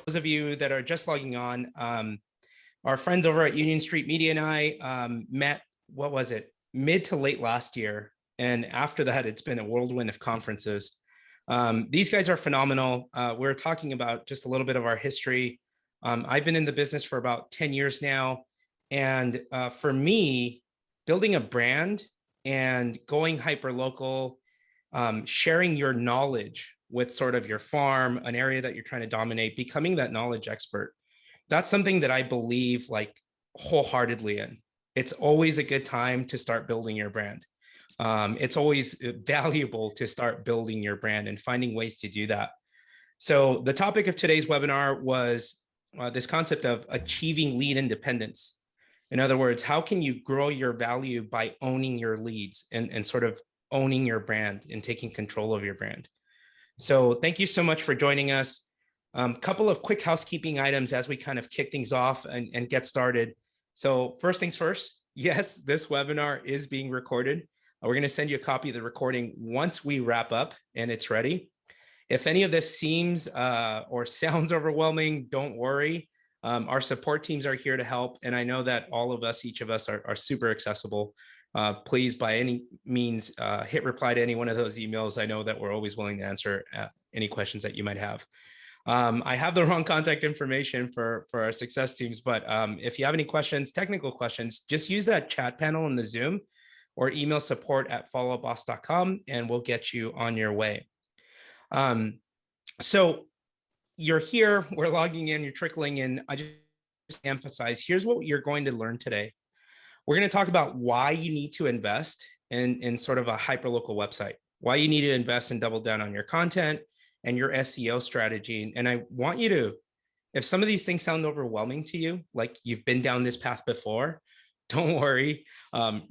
those of you that are just logging on, our friends over at Union Street Media and I met, what was it, mid to late last year. And after that, it's been a whirlwind of conferences. These guys are phenomenal. We're talking about just a little bit of our history. I've been in the business for about 10 years now. And for me, building a brand and going hyper local, sharing your knowledge with sort of your farm, an area that you're trying to dominate, becoming that knowledge expert. That's something that I believe like wholeheartedly in. It's always a good time to start building your brand. It's always valuable to start building your brand and finding ways to do that. So the topic of today's webinar was this concept of achieving lead independence. In other words, how can you grow your value by owning your leads and sort of owning your brand and taking control of your brand? So thank you so much for joining us. Couple of quick housekeeping items as we kind of kick things off and get started. So first things first, yes, this webinar is being recorded. We're going to send you a copy of the recording once we wrap up and it's ready. If any of this seems or sounds overwhelming, don't worry. Our support teams are here to help. And I know that all of us, each of us are super accessible. Please, by any means, hit reply to any one of those emails. I know that we're always willing to answer any questions that you might have. I have the wrong contact information for our success teams, but if you have any questions, technical questions, just use that chat panel in the Zoom or email support@followboss.com and we'll get you on your way. So you're here, we're logging in, you're trickling in. I just emphasize, here's what you're going to learn today. We're going to talk about why you need to invest in sort of a hyperlocal website, why you need to invest and double down on your content and your SEO strategy. And I want you to, if some of these things sound overwhelming to you, like you've been down this path before, don't worry.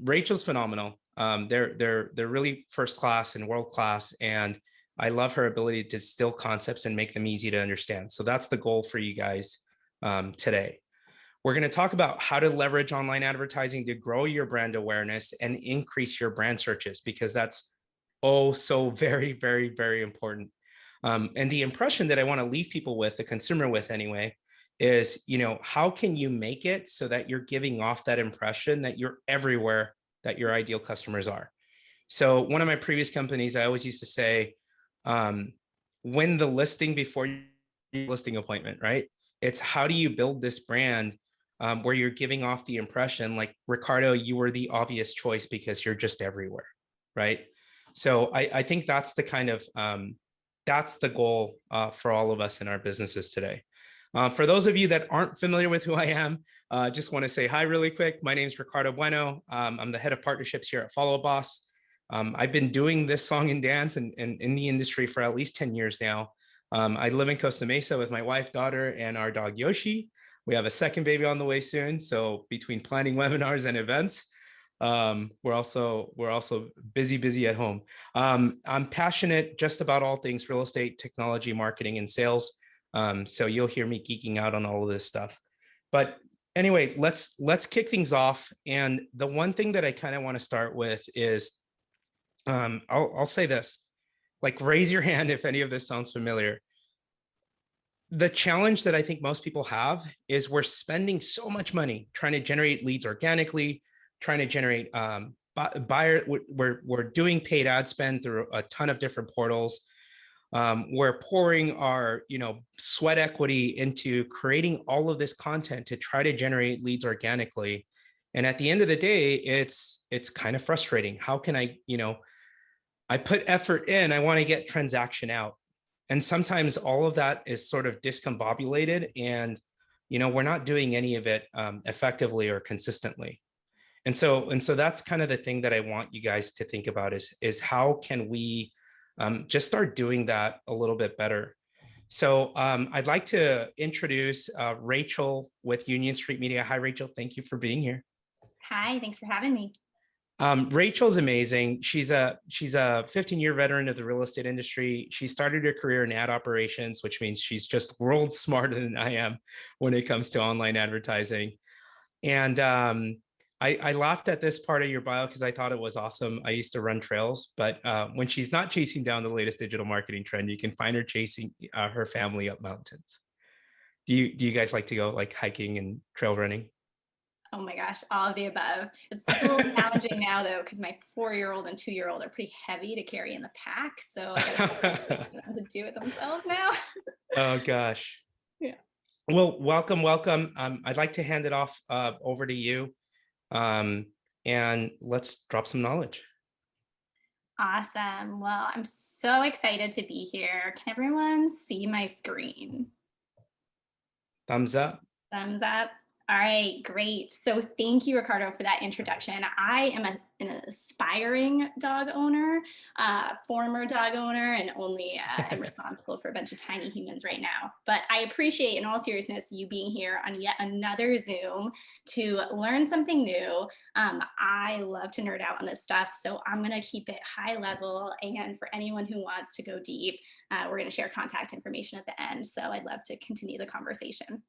Rachel's phenomenal. They're really first class and world class. And I love her ability to distill concepts and make them easy to understand. So that's the goal for you guys today. We're going to talk about how to leverage online advertising to grow your brand awareness and increase your brand searches, because that's so very, very, very important. And the impression that I want to leave people with, the consumer with anyway, is, how can you make it so that you're giving off that impression that you're everywhere that your ideal customers are? So one of my previous companies, I always used to say, win the listing before your listing appointment, right? It's how do you build this brand where you're giving off the impression like, Ricardo, you were the obvious choice because you're just everywhere, right? So I think that's the kind of, that's the goal for all of us in our businesses today. For those of you that aren't familiar with who I am, just want to say hi really quick. My name is Ricardo Bueno. I'm the head of partnerships here at Follow Boss. I've been doing this song and dance and in the industry for at least 10 years now. I live in Costa Mesa with my wife, daughter, and our dog Yoshi. We have a second baby on the way soon. So between planning webinars and events, we're also busy at home. I'm passionate just about all things real estate, technology, marketing, and sales. So you'll hear me geeking out on all of this stuff. But anyway, let's kick things off. And the one thing that I kind of want to start with is, I'll say this, like, raise your hand if any of this sounds familiar. The challenge that I think most people have is we're spending so much money trying to generate leads organically, trying to generate buyer. We're doing paid ad spend through a ton of different portals. We're pouring our sweat equity into creating all of this content to try to generate leads organically. And at the end of the day, it's kind of frustrating. How can I put effort in, I want to get transaction out. And sometimes all of that is sort of discombobulated and, we're not doing any of it effectively or consistently. And so that's kind of the thing that I want you guys to think about is how can we just start doing that a little bit better. So I'd like to introduce Rachel with Union Street Media. Hi, Rachel. Thank you for being here. Hi, thanks for having me. Rachel's amazing. She's a 15-year veteran of the real estate industry. She started her career in ad operations, which means she's just world smarter than I am when it comes to online advertising. And I laughed at this part of your bio because I thought it was awesome. I used to run trails, but when she's not chasing down the latest digital marketing trend, you can find her chasing her family up mountains. Do you guys like to go like hiking and trail running? Oh my gosh, all of the above. It's a little challenging now though, because my 4-year-old and 2-year-old are pretty heavy to carry in the pack. So I got to get them to do it themselves now. Oh gosh. Yeah. Well, welcome, welcome. I'd like to hand it off over to you, um, and let's drop some knowledge. Awesome. Well, I'm so excited to be here. Can everyone see my screen? Thumbs up. Thumbs up. All right, great. So thank you, Ricardo, for that introduction. I am an aspiring dog owner, former dog owner, and only am responsible for a bunch of tiny humans right now. But I appreciate, in all seriousness, you being here on yet another Zoom to learn something new. I love to nerd out on this stuff, so I'm going to keep it high level. And for anyone who wants to go deep, we're going to share contact information at the end. So I'd love to continue the conversation.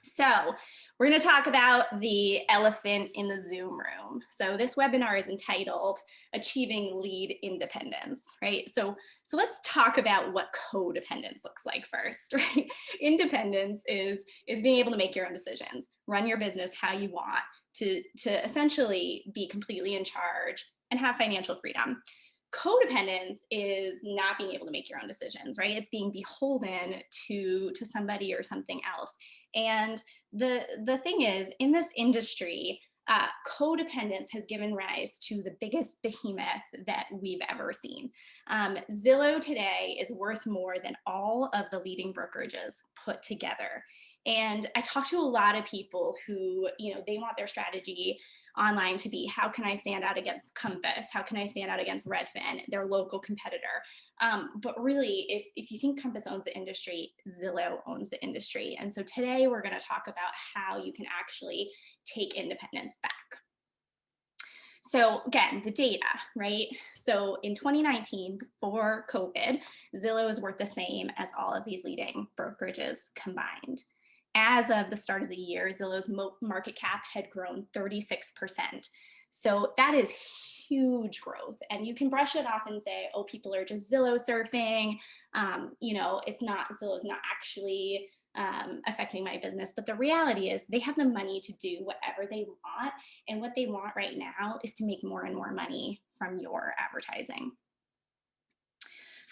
So we're going to talk about the elephant in the Zoom room. So this webinar is entitled Achieving Lead Independence, right? So let's talk about what codependence looks like first, right? Independence is being able to make your own decisions, run your business how you want, to essentially be completely in charge and have financial freedom. Codependence is not being able to make your own decisions, right? It's being beholden to somebody or something else. And the thing is, in this industry, codependence has given rise to the biggest behemoth that we've ever seen. Zillow today is worth more than all of the leading brokerages put together. And I talk to a lot of people who, they want their strategy online to be, how can I stand out against Compass? How can I stand out against Redfin, their local competitor? But really, if you think Compass owns the industry, Zillow owns the industry. And so today we're going to talk about how you can actually take independence back. So again, the data, right? So in 2019, before COVID, Zillow is worth the same as all of these leading brokerages combined. As of the start of the year, Zillow's market cap had grown 36%. So that is huge growth. And you can brush it off and say, oh, people are just Zillow surfing. It's not, Zillow's not actually affecting my business. But the reality is they have the money to do whatever they want. And what they want right now is to make more and more money from your advertising.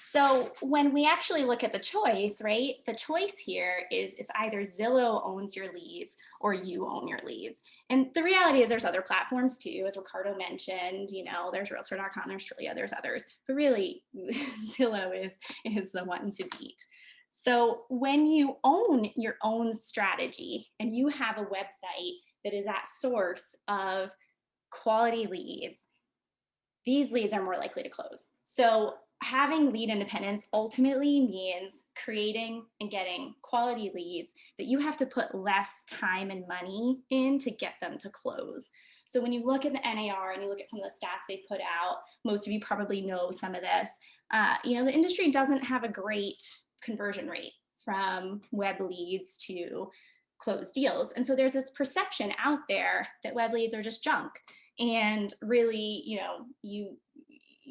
So when we actually look at the choice, right, the choice here is it's either Zillow owns your leads or you own your leads. And the reality is there's other platforms too, as Ricardo mentioned, there's Realtor.com, there's Trillia, there's others, but really Zillow is the one to beat. So when you own your own strategy and you have a website that is that source of quality leads, these leads are more likely to close. So having lead independence ultimately means creating and getting quality leads that you have to put less time and money in to get them to close. So when you look at the NAR and you look at some of the stats they put out, most of you probably know some of this, the industry doesn't have a great conversion rate from web leads to closed deals. And so there's this perception out there that web leads are just junk. And really,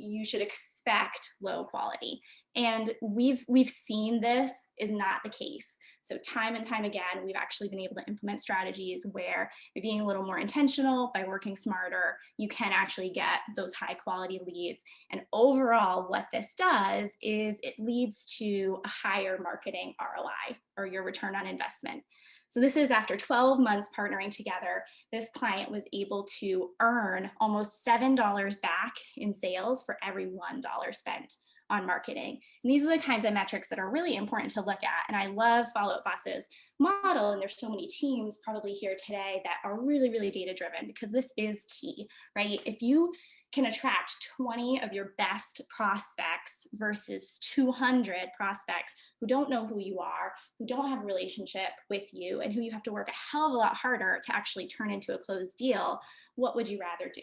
you should expect low quality. And we've seen this is not the case. So time and time again, we've actually been able to implement strategies where by being a little more intentional, by working smarter, you can actually get those high quality leads. And overall, what this does is it leads to a higher marketing ROI, or your return on investment. So this is after 12 months partnering together, this client was able to earn almost $7 back in sales for every $1 spent on marketing. And these are the kinds of metrics that are really important to look at. And I love Follow Up Boss's model. And there's so many teams probably here today that are really, really data driven, because this is key, right? If you can attract 20 of your best prospects versus 200 prospects who don't know who you are, who don't have a relationship with you, and who you have to work a hell of a lot harder to actually turn into a closed deal, what would you rather do?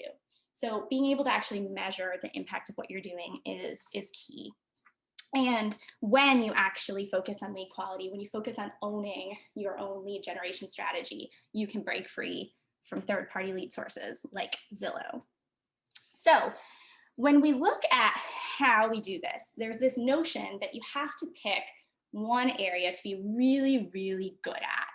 So being able to actually measure the impact of what you're doing is key. And when you actually focus on lead quality, when you focus on owning your own lead generation strategy, you can break free from third-party lead sources like Zillow. So when we look at how we do this, there's this notion that you have to pick one area to be really, really good at.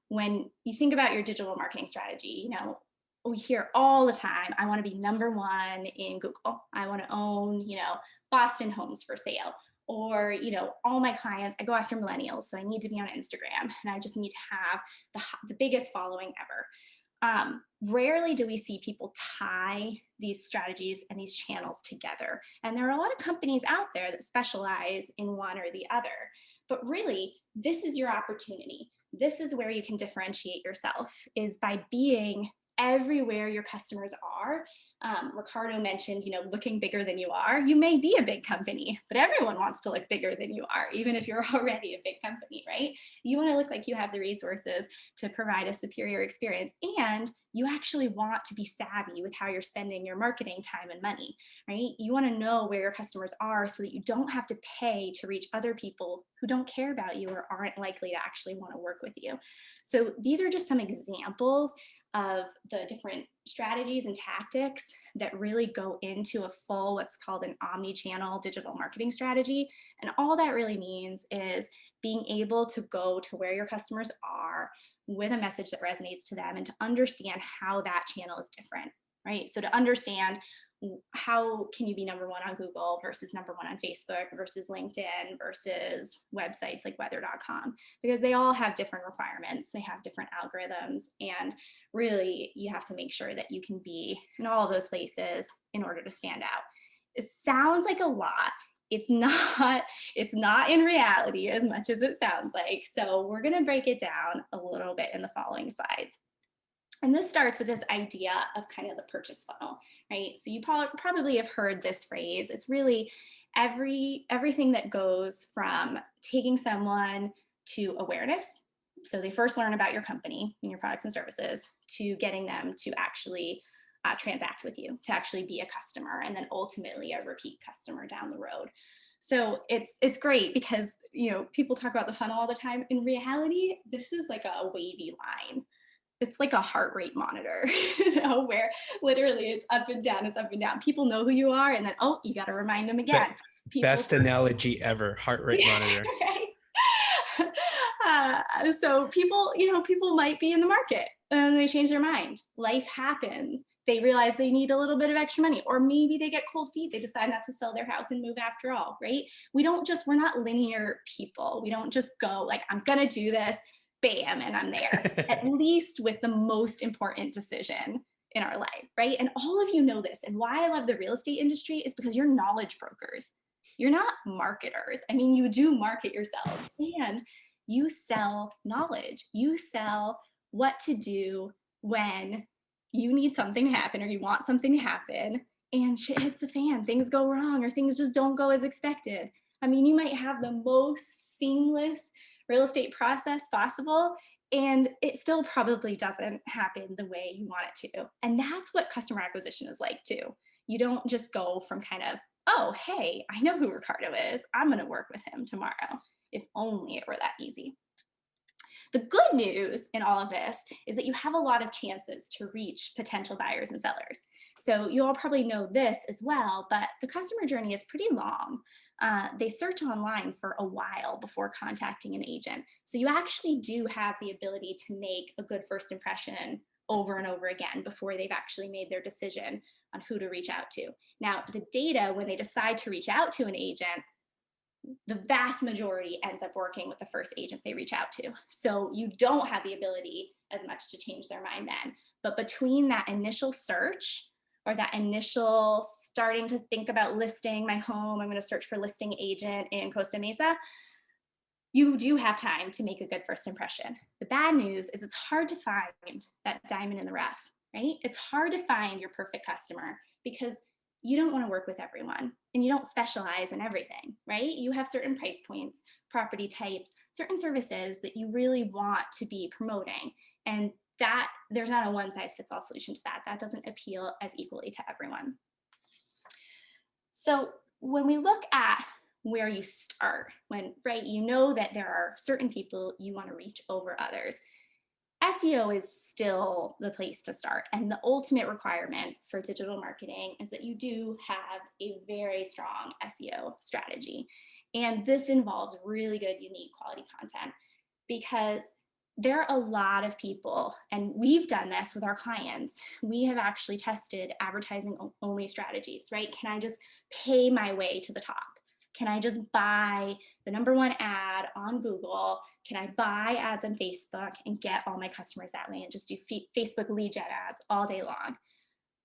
When you think about your digital marketing strategy, you know, we hear all the time, I want to be number one in Google. I want to own, you know, Boston homes for sale. Or, you know, all my clients, I go after millennials, so I need to be on Instagram and I just need to have the biggest following ever. Rarely do we see people tie these strategies and these channels together. And there are a lot of companies out there that specialize in one or the other. But really, this is your opportunity. This is where you can differentiate yourself, is by being everywhere your customers are. Ricardo mentioned, you know, looking bigger than you are. You may be a big company, but everyone wants to look bigger than you are, even if you're already a big company, right? You want to look like you have the resources to provide a superior experience, and you actually want to be savvy with how you're spending your marketing time and money, right? You want to know where your customers are so that you don't have to pay to reach other people who don't care about you or aren't likely to actually want to work with you. So these are just some examples of the different strategies and tactics that really go into a full, what's called an omni-channel digital marketing strategy. And all that really means is being able to go to where your customers are with a message that resonates to them, and to understand how that channel is different, right? So to understand, how can you be number one on Google versus number one on Facebook versus LinkedIn versus websites like weather.com, because they all have different requirements, they have different algorithms, and really you have to make sure that you can be in all of those places in order to stand out. It sounds like a lot. It's not, it's not in reality as much as it sounds like. So we're going to break it down a little bit in the following slides. And this starts with this idea of kind of the purchase funnel, right? So you probably have heard this phrase. It's really everything that goes from taking someone to awareness. So they first learn about your company and your products and services, to getting them to actually transact with you, to actually be a customer, and then ultimately a repeat customer down the road. So it's great because, you know, people talk about the funnel all the time. In reality, this is like a wavy line. It's like a heart rate monitor, you know, where literally it's up and down, it's up and down. People know who you are, and then, oh, you got to remind them again. Best analogy ever, heart rate monitor. So people, you know, people might be in the market and they change their mind. Life happens. They realize they need a little bit of extra money, or maybe they get cold feet. They decide not to sell their house and move after all, right? We're not linear people. We don't just go like, I'm going to do this, bam, and I'm there, at least with the most important decision in our life, right? And all of you know this. And why I love the real estate industry is because you're knowledge brokers. You're not marketers. I mean, you do market yourselves, and you sell knowledge. You sell what to do when you need something to happen or you want something to happen and shit hits the fan, things go wrong, or things just don't go as expected. I mean, you might have the most seamless real estate process possible, and it still probably doesn't happen the way you want it to. And that's what customer acquisition is like too. You don't just go from kind of, oh, hey, I know who Ricardo is, I'm going to work with him tomorrow. If only it were that easy. The good news in all of this is that you have a lot of chances to reach potential buyers and sellers. So you all probably know this as well, but the customer journey is pretty long. They search online for a while before contacting an agent. So you actually do have the ability to make a good first impression over and over again before they've actually made their decision on who to reach out to. Now, the data, when they decide to reach out to an agent, the vast majority ends up working with the first agent they reach out to. So you don't have the ability as much to change their mind then. But between that initial search, or that initial starting to think about listing my home, I'm going to search for listing agent in Costa Mesa, you do have time to make a good first impression. The bad news is it's hard to find that diamond in the rough, right? It's hard to find your perfect customer because you don't want to work with everyone and you don't specialize in everything, right? You have certain price points, property types, certain services that you really want to be promoting. And that there's not a one size fits all solution to that. That doesn't appeal as equally to everyone. So when we look at where you start, when, right, you know that there are certain people you want to reach over others, SEO is still the place to start. And the ultimate requirement for digital marketing is that you do have a very strong SEO strategy. And this involves really good, unique quality content, because there are a lot of people, and we've done this with our clients. We have actually tested advertising only strategies, right? Can I just pay my way to the top? Can I just buy the #1 ad on Google? Can I buy ads on Facebook and get all my customers that way and just do Facebook lead gen ads all day long?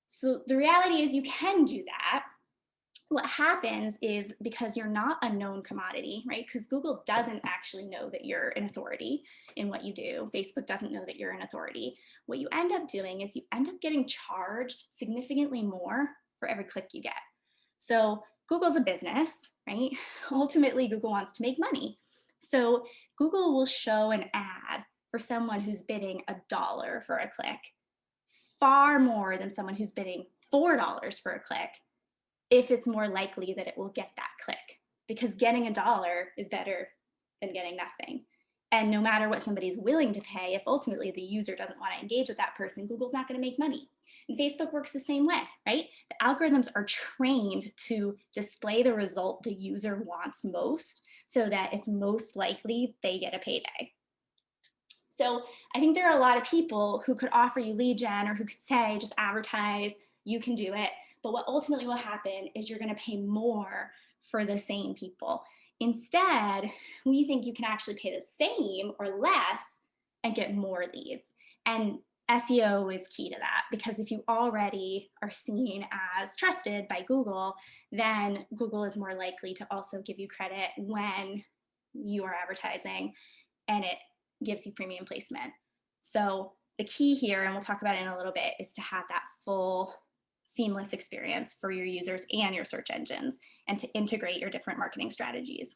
So the reality is you can do that. What happens is, because you're not a known commodity, right? Because Google doesn't actually know that you're an authority in what you do. Facebook doesn't know that you're an authority. What you end up doing is you end up getting charged significantly more for every click you get. So Google's a business, right? Ultimately, Google wants to make money. So Google will show an ad for someone who's bidding $1 for a click, far more than someone who's bidding $4 for a click, if it's more likely that it will get that click, because getting $1 is better than getting nothing. And no matter what somebody's willing to pay, if ultimately the user doesn't want to engage with that person, Google's not going to make money. And Facebook works the same way, right? The algorithms are trained to display the result the user wants most, so that it's most likely they get a payday. So I think there are a lot of people who could offer you lead gen, or who could say, just advertise, you can do it. But what ultimately will happen is you're going to pay more for the same people. Instead, we think you can actually pay the same or less and get more leads. And SEO is key to that, because if you already are seen as trusted by Google, then Google is more likely to also give you credit when you are advertising, and it gives you premium placement. So the key here, and we'll talk about it in a little bit, is to have that full seamless experience for your users and your search engines, and to integrate your different marketing strategies.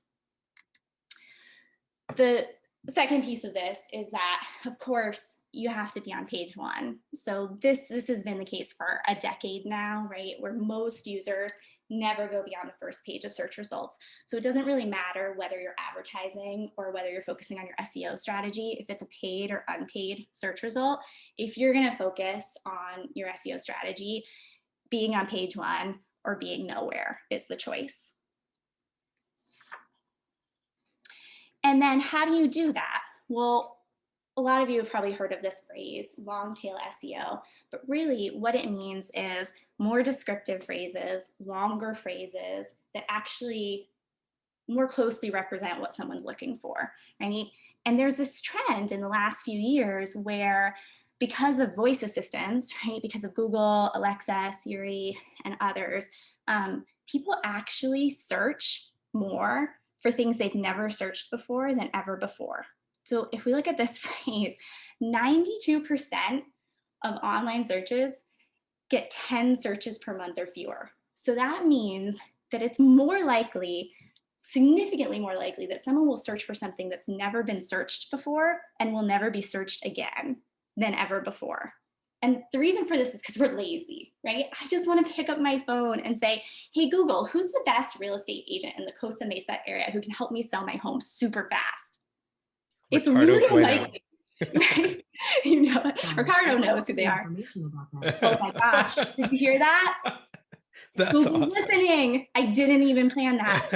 The second piece of this is that, of course, you have to be on page 1. So this has been the case for a decade now, right? Where most users never go beyond the first page of search results. So it doesn't really matter whether you're advertising or whether you're focusing on your SEO strategy, if it's a paid or unpaid search result. If you're going to focus on your SEO strategy, being on page 1 or being nowhere is the choice. And then how do you do that? Well, a lot of you have probably heard of this phrase, long tail SEO, but really what it means is more descriptive phrases, longer phrases that actually more closely represent what someone's looking for, right? And there's this trend in the last few years where, because of voice assistants, right, because of Google, Alexa, Siri, and others, people actually search more for things they've never searched before than ever before. So if we look at this phrase, 92% of online searches get 10 searches per month or fewer. So that means that it's more likely, significantly more likely, that someone will search for something that's never been searched before and will never be searched again than ever before. And the reason for this is because we're lazy, right? I just want to pick up my phone and say, hey, Google, who's the best real estate agent in the Costa Mesa area who can help me sell my home super fast? It's really unlikely, right? You know, Ricardo knows who they are. Oh my gosh, did you hear that? That's Google awesome. Listening. I didn't even plan that.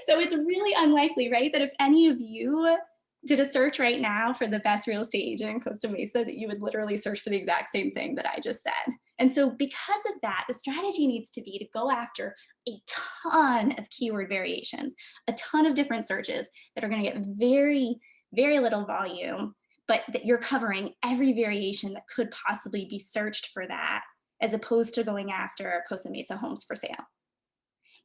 So it's really unlikely, right, that if any of you did a search right now for the best real estate agent in Costa Mesa, that you would literally search for the exact same thing that I just said. And so because of that, the strategy needs to be to go after a ton of keyword variations, a ton of different searches that are going to get very, very little volume, but that you're covering every variation that could possibly be searched for that, as opposed to going after Costa Mesa homes for sale.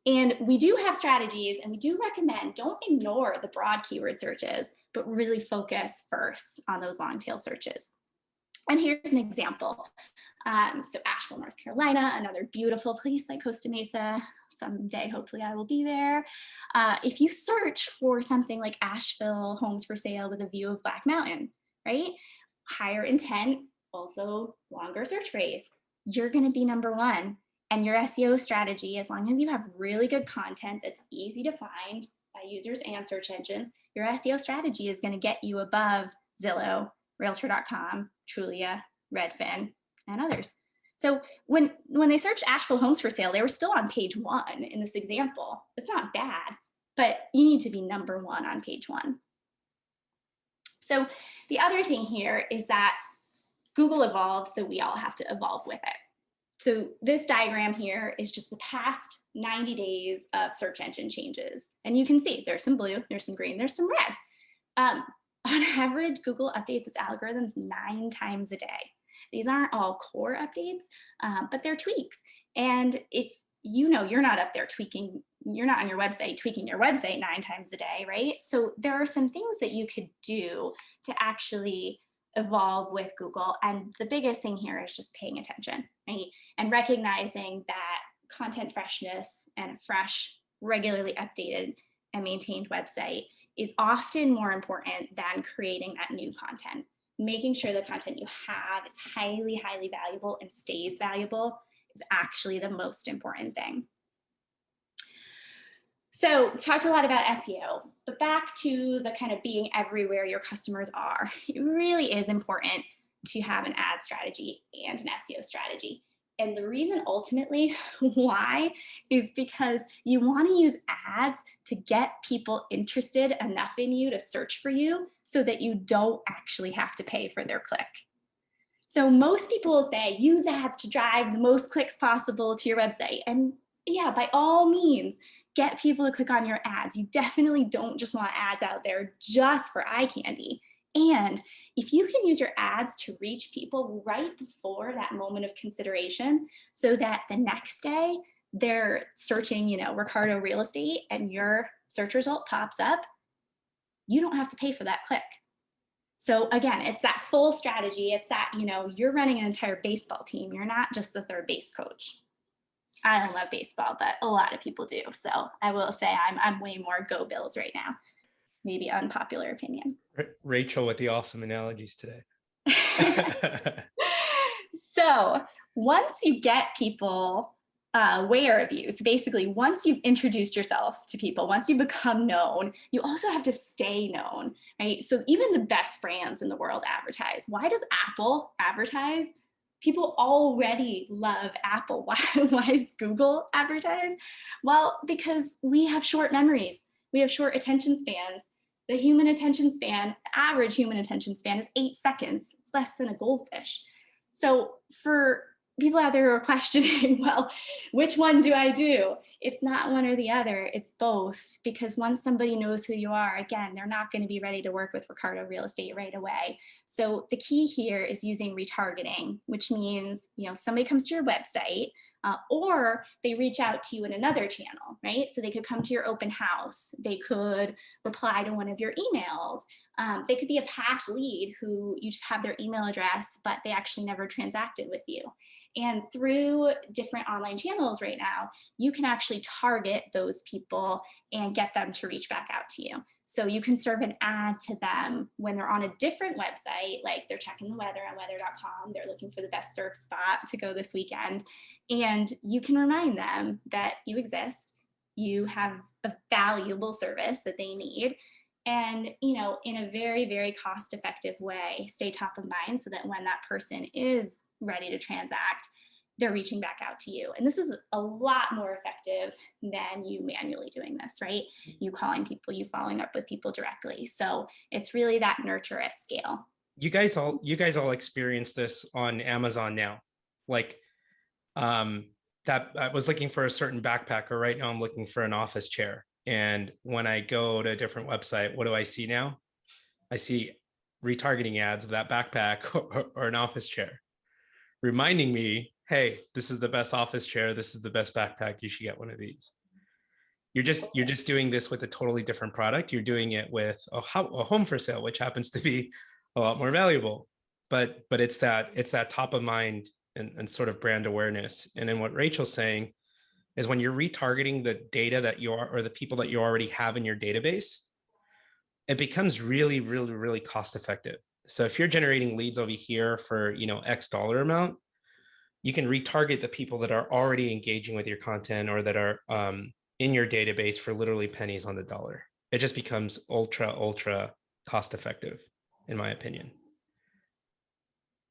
And we do have strategies, and we do recommend, don't ignore the broad keyword searches, but really focus first on those long tail searches. And here's an example. So Asheville, North Carolina, another beautiful place like Costa Mesa. Someday, hopefully I will be there. If you search for something like Asheville homes for sale with a view of Black Mountain, right? Higher intent, also longer search phrase, you're gonna be #1. And your SEO strategy, as long as you have really good content that's easy to find by users and search engines, your SEO strategy is going to get you above Zillow, Realtor.com, Trulia, Redfin, and others. So when they searched Asheville homes for sale, they were still on page 1 in this example. It's not bad, but you need to be number one on page one. So the other thing here is that Google evolves, so we all have to evolve with it. So this diagram here is just the past 90 days of search engine changes. And you can see there's some blue, there's some green, there's some red. On average, Google updates its algorithms 9 times a day. These aren't all core updates, but they're tweaks. And if you know you're not up there tweaking, you're not on your website tweaking your website 9 times a day, right? So there are some things that you could do to actually evolve with Google. And the biggest thing here is just paying attention, right? And recognizing that content freshness and a fresh, regularly updated and maintained website is often more important than creating that new content. Making sure the content you have is highly, highly valuable and stays valuable is actually the most important thing. So we've talked a lot about SEO, but back to the kind of being everywhere your customers are. It really is important to have an ad strategy and an SEO strategy. And the reason ultimately why is because you want to use ads to get people interested enough in you to search for you so that you don't actually have to pay for their click. So most people will say use ads to drive the most clicks possible to your website. And yeah, by all means, get people to click on your ads. You definitely don't just want ads out there just for eye candy. And if you can use your ads to reach people right before that moment of consideration so that the next day they're searching, Ricardo real estate and your search result pops up, you don't have to pay for that click. So again, it's that full strategy. It's that, you're running an entire baseball team. You're not just the third base coach. I don't love baseball, but a lot of people do. So I will say I'm way more go Bills right now. Maybe unpopular opinion. Rachel with the awesome analogies today. So once you get people aware of you, so basically once you've introduced yourself to people, once you become known, you also have to stay known, right? So even the best brands in the world advertise. Why does Apple advertise? People already love Apple. Why does Google advertise? Well, because we have short memories. We have short attention spans. The human attention span, the average human attention span is 8 seconds. It's less than a goldfish. So for people out there who are questioning, well, which one do I do? It's not one or the other, it's both. Because once somebody knows who you are, again, they're not going to be ready to work with Ricardo Real Estate right away. So the key here is using retargeting, which means, somebody comes to your website, or they reach out to you in another channel, right? So they could come to your open house. They could reply to one of your emails. They could be a past lead who you just have their email address, but they actually never transacted with you. And through different online channels right now, you can actually target those people and get them to reach back out to you. So you can serve an ad to them when they're on a different website, like they're checking the weather on weather.com, they're looking for the best surf spot to go this weekend. And you can remind them that you exist, you have a valuable service that they need, and in a very, very cost-effective way, stay top of mind so that when that person is ready to transact, they're reaching back out to you. And this is a lot more effective than you manually doing this, right? You calling people, you following up with people directly. So it's really that nurture at scale. You guys all experience this on Amazon now. Like that I was looking for a certain backpacker. Right now I'm looking for an office chair. And when I go to a different website, what do I see now? I see retargeting ads of that backpack or an office chair, reminding me, hey, this is the best office chair. This is the best backpack. You should get one of these. You're just doing this with a totally different product. You're doing it with a home for sale, which happens to be a lot more valuable. But it's that top of mind and sort of brand awareness. And then what Rachel's saying is when you're retargeting the data that you are, or the people that you already have in your database, it becomes really, really, really cost effective. So if you're generating leads over here for, X dollar amount, you can retarget the people that are already engaging with your content or that are in your database for literally pennies on the dollar. It just becomes ultra, ultra cost effective, in my opinion.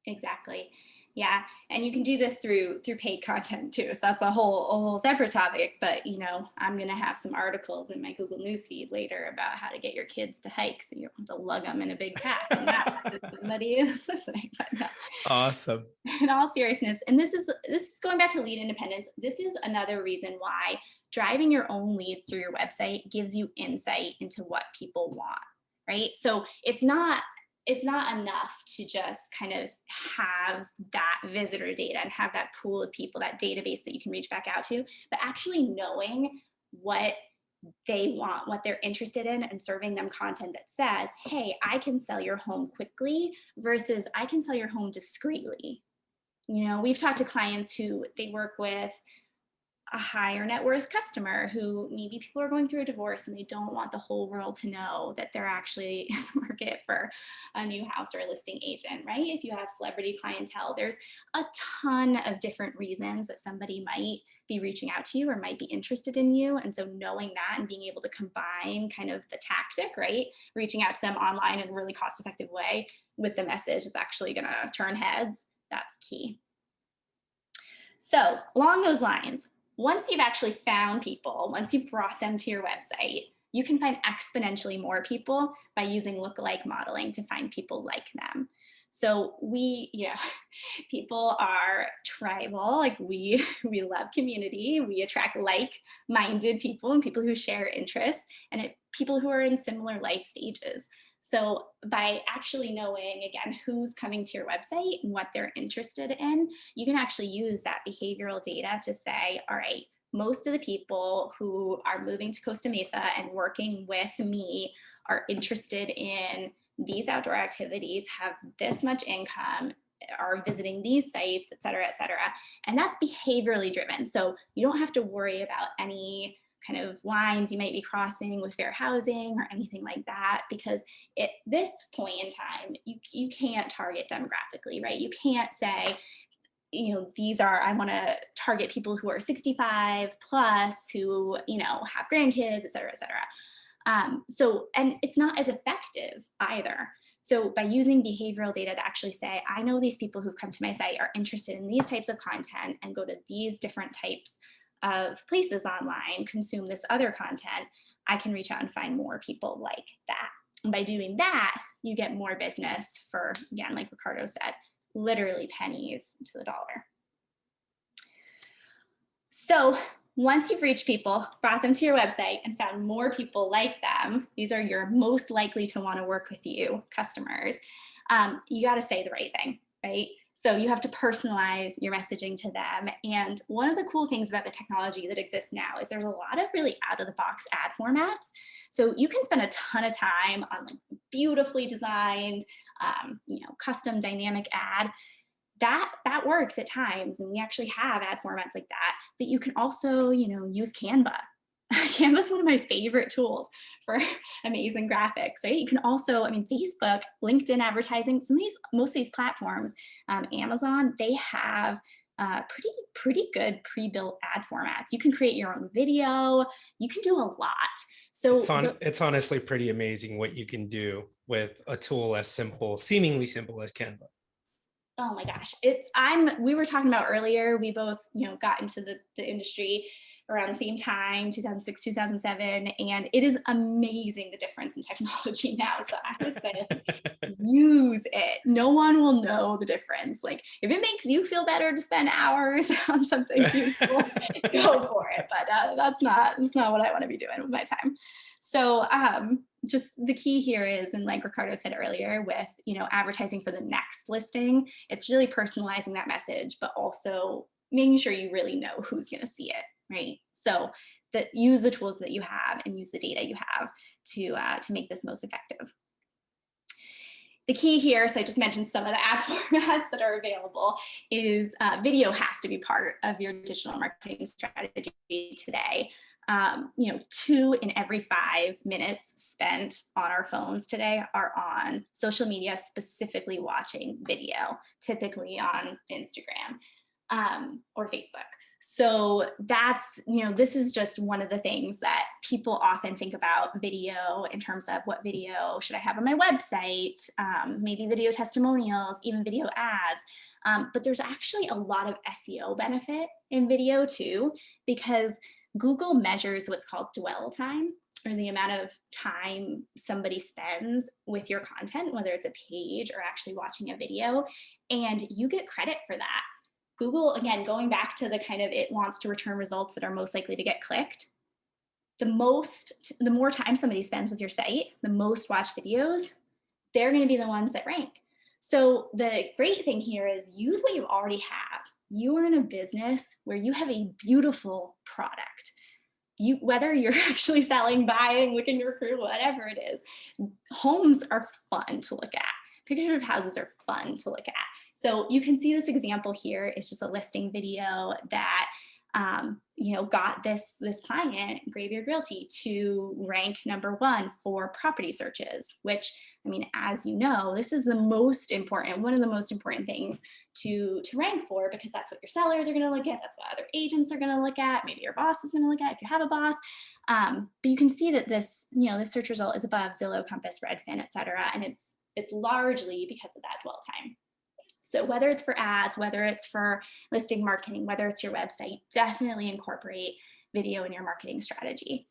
Exactly. Yeah, and you can do this through paid content too. So that's a whole separate topic. But I'm gonna have some articles in my Google Newsfeed later about how to get your kids to hike, so you don't have to lug them in a big pack. And that somebody is listening. But no, Awesome. in all seriousness, and this is going back to lead independence. This is another reason why driving your own leads through your website gives you insight into what people want, right? So it's not enough to just kind of have that visitor data and have that pool of people, that database that you can reach back out to, but actually knowing what they want, what they're interested in, and serving them content that says, hey, I can sell your home quickly versus I can sell your home discreetly. We've talked to clients who they work with a higher net worth customer who maybe people are going through a divorce and they don't want the whole world to know that they're actually in the market for a new house or a listing agent, right? If you have celebrity clientele, there's a ton of different reasons that somebody might be reaching out to you or might be interested in you. And so knowing that and being able to combine kind of the tactic, right? Reaching out to them online in a really cost-effective way with the message that's actually going to turn heads, that's key. So along those lines, once you've actually found people, once you've brought them to your website, you can find exponentially more people by using lookalike modeling to find people like them. So people are tribal, like we love community, we attract like-minded people and people who share interests and people who are in similar life stages. So by actually knowing, again, who's coming to your website and what they're interested in, you can actually use that behavioral data to say, all right, most of the people who are moving to Costa Mesa and working with me are interested in these outdoor activities, have this much income, are visiting these sites, et cetera, et cetera. And that's behaviorally driven. So you don't have to worry about any kind of lines you might be crossing with fair housing or anything like that, because at this point in time, you can't target demographically, right? You can't say, I want to target people who are 65 plus, who, have grandkids, et cetera, et cetera. And it's not as effective either. So by using behavioral data to actually say, I know these people who've come to my site are interested in these types of content and go to these different types of places online, consume this other content, I can reach out and find more people like that. And by doing that, you get more business for, again, like Ricardo said, literally pennies to the dollar. So once you've reached people, brought them to your website and found more people like them, these are your most likely to want to work with you customers, you got to say the right thing, right? So you have to personalize your messaging to them. And one of the cool things about the technology that exists now is there's a lot of really out of the box ad formats. So you can spend a ton of time on like beautifully designed, custom dynamic ad. That works at times. And we actually have ad formats like that. But you can also, use Canva. Canva is one of my favorite tools for amazing graphics, right? You can also, Facebook, LinkedIn advertising, most of these platforms, Amazon, they have pretty good pre-built ad formats. You can create your own video. You can do a lot. So it's honestly pretty amazing what you can do with a tool as seemingly simple as Canva. Oh my gosh, we were talking about earlier, we both, got into the industry around the same time, 2006, 2007, and it is amazing the difference in technology now. So I would say use it. No one will know the difference. Like if it makes you feel better to spend hours on something beautiful, go for it. But that's not what I want to be doing with my time. So just the key here is, and like Ricardo said earlier, with advertising for the next listing, it's really personalizing that message, but also making sure you really know who's going to see it, right? So use the tools that you have and use the data you have to make this most effective. The key here, so I just mentioned some of the ad formats that are available, is video has to be part of your digital marketing strategy today. 2 in every 5 minutes spent on our phones today are on social media, specifically watching video, typically on Instagram. or Facebook. So that's, this is just one of the things that people often think about video in terms of what video should I have on my website, maybe video testimonials, even video ads. But there's actually a lot of SEO benefit in video too, because Google measures what's called dwell time, or the amount of time somebody spends with your content, whether it's a page or actually watching a video, and you get credit for that. Google, again, going back to the kind of it wants to return results that are most likely to get clicked, the more time somebody spends with your site, the most watched videos, they're going to be the ones that rank. So the great thing here is use what you already have. You are in a business where you have a beautiful product. Whether you're actually selling, buying, looking to recruit, whatever it is, homes are fun to look at. Pictures of houses are fun to look at. So you can see this example here. It's just a listing video that got this client, Graveyard Realty, to rank #1 for property searches, which, I mean, as you know, this is one of the most important things to rank for, because that's what your sellers are going to look at. That's what other agents are going to look at. Maybe your boss is going to look at if you have a boss. But you can see that this search result is above Zillow, Compass, Redfin, et cetera. And it's largely because of that dwell time. So whether it's for ads, whether it's for listing marketing, whether it's your website, definitely incorporate video in your marketing strategy.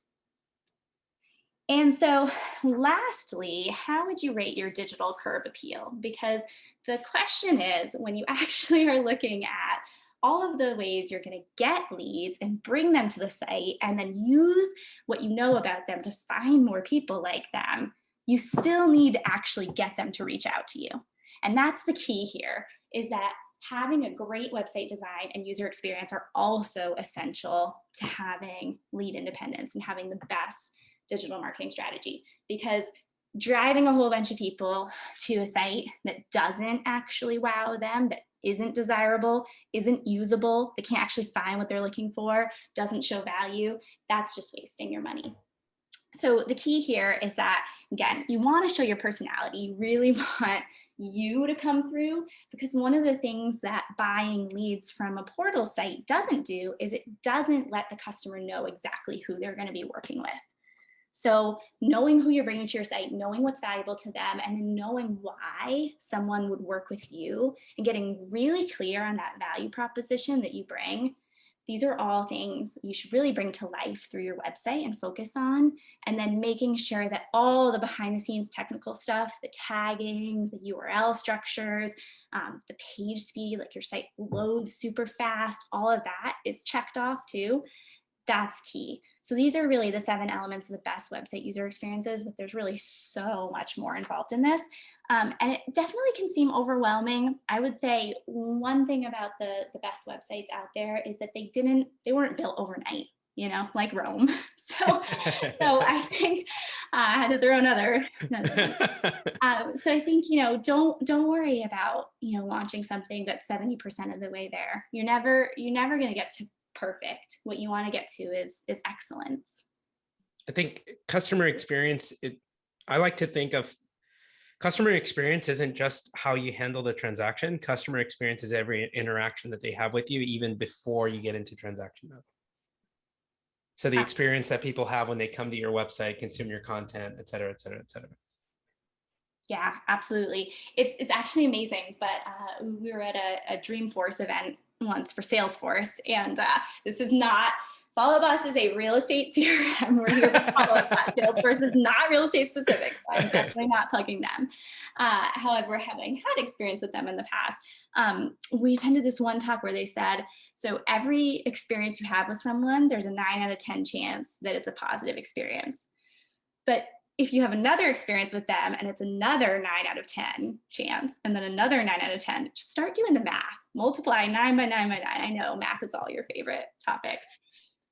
And so lastly, how would you rate your digital curb appeal? Because the question is, when you actually are looking at all of the ways you're going to get leads and bring them to the site, and then use what you know about them to find more people like them, you still need to actually get them to reach out to you. And that's the key here, is that having a great website design and user experience are also essential to having lead independence and having the best digital marketing strategy. Because driving a whole bunch of people to a site that doesn't actually wow them, that isn't desirable, isn't usable, they can't actually find what they're looking for, doesn't show value, that's just wasting your money. So the key here is that, again, you want to show your personality. You really want you to come through, because one of the things that buying leads from a portal site doesn't do is it doesn't let the customer know exactly who they're going to be working with. So knowing who you're bringing to your site, knowing what's valuable to them, and then knowing why someone would work with you, and getting really clear on that value proposition that you bring, these are all things you should really bring to life through your website and focus on. And then making sure that all the behind the scenes technical stuff, the tagging, the URL structures, the page speed, like your site loads super fast, all of that is checked off too. That's key. So these are really the 7 elements of the best website user experiences, but there's really so much more involved in this. And it definitely can seem overwhelming. I would say one thing about the best websites out there is that they weren't built overnight, like Rome. So I think I had to throw another so I think, don't worry about, launching something that's 70% of the way there. You're never going to get to perfect. What you want to get to is excellence. I think customer experience, I like to think of customer experience isn't just how you handle the transaction. Customer experience is every interaction that they have with you, even before you get into transaction mode. So the experience that people have when they come to your website, consume your content, et cetera, et cetera, et cetera. Yeah, absolutely. It's actually amazing, but we were at a Dreamforce event once for Salesforce, and this is not, Follow Up Boss is a real estate CRM. We're here for Follow Up Boss. Salesforce is not real estate specific, so I'm definitely not plugging them. However, having had experience with them in the past, we attended this one talk where they said, so every experience you have with someone, there's a 9 out of 10 chance that it's a positive experience. But if you have another experience with them and it's another 9 out of 10 chance, and then another 9 out of 10, just start doing the math. Multiply 9 by 9 by 9. I know math is all your favorite topic.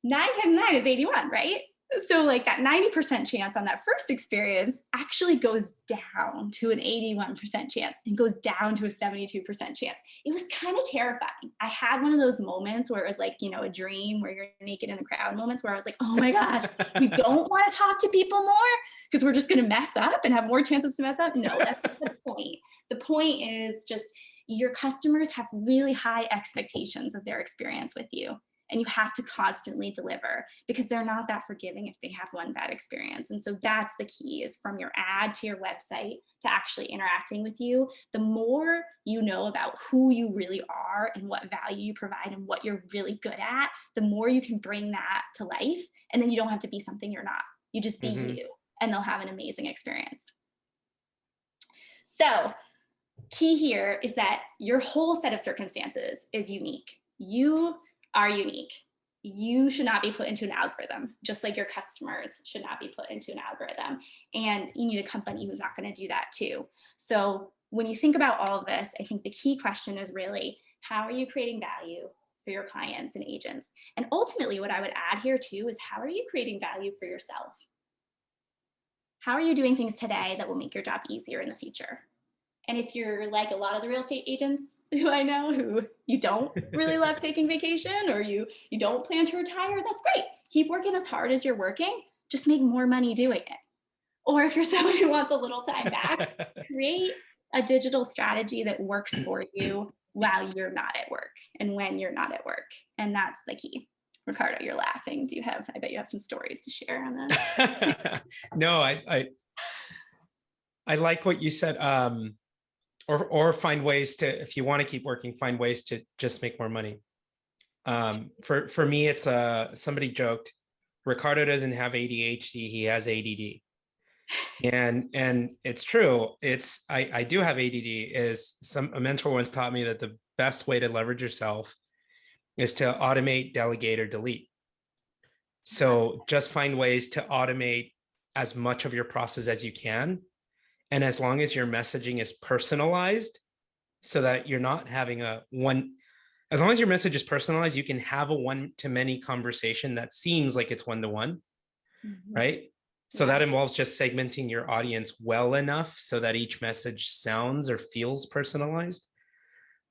9 times 9 is 81, right? So like that 90% chance on that first experience actually goes down to an 81% chance and goes down to a 72% chance. It was kind of terrifying. I had one of those moments where it was like, a dream where you're naked in the crowd moments where I was like, oh my gosh, we don't want to talk to people more because we're just going to mess up and have more chances to mess up. No, that's not the point. The point is just, your customers have really high expectations of their experience with you. And you have to constantly deliver because they're not that forgiving if they have one bad experience. And so that's the key, is from your ad to your website to actually interacting with you. The more you know about who you really are and what value you provide and what you're really good at, the more you can bring that to life. And then you don't have to be something you're not. You just be you, and they'll have an amazing experience. So key here is that your whole set of circumstances is unique. You are unique. You should not be put into an algorithm, just like your customers should not be put into an algorithm. And you need a company who's not going to do that too. So when you think about all of this, I think the key question is really, how are you creating value for your clients and agents? And ultimately, what I would add here too is, how are you creating value for yourself? How are you doing things today that will make your job easier in the future? And if you're like a lot of the real estate agents who I know, who you don't really love taking vacation, or you don't plan to retire, that's great. Keep working as hard as you're working, just make more money doing it. Or if you're someone who wants a little time back, create a digital strategy that works for you while you're not at work and when you're not at work. And that's the key. Ricardo, you're laughing. I bet you have some stories to share on that. No, I like what you said. Or find ways to, if you want to keep working, find ways to just make more money. For me, it's somebody joked, Ricardo doesn't have ADHD, he has ADD. And it's true. I do have ADD. A mentor once taught me that the best way to leverage yourself is to automate, delegate, or delete. So just find ways to automate as much of your process as you can. And as long as your messaging is personalized, so that you're not having as long as your message is personalized, you can have a one-to-many conversation that seems like it's one-to-one, right? So that involves just segmenting your audience well enough so that each message sounds or feels personalized.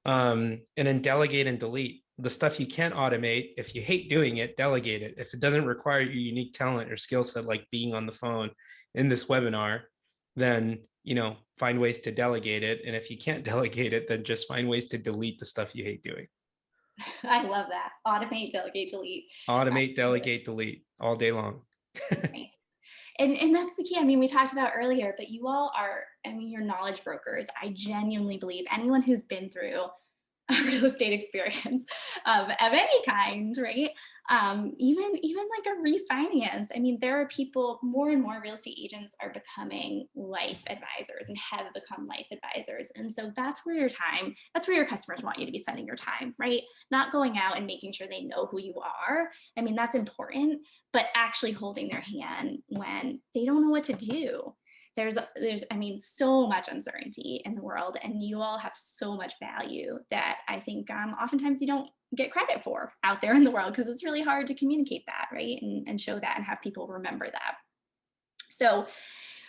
And then delegate and delete. The stuff you can't automate, if you hate doing it, delegate it. If it doesn't require your unique talent or skill set, like being on the phone in this webinar, then, find ways to delegate it. And if you can't delegate it, then just find ways to delete the stuff you hate doing. I love that. Automate, delegate, delete. Automate, delegate, delete all day long. Right. And that's the key. I mean, we talked about earlier, but you all are, you're knowledge brokers. I genuinely believe anyone who's been through a real estate experience of any kind, right? Even like a refinance. I mean, there are people, more and more real estate agents are becoming life advisors and have become life advisors. And so that's where your customers want you to be spending your time, right? Not going out and making sure they know who you are. I mean, that's important, but actually holding their hand when they don't know what to do. There's so much uncertainty in the world, and you all have so much value that I think oftentimes you don't get credit for out there in the world, because it's really hard to communicate that, right? And show that and have people remember that. So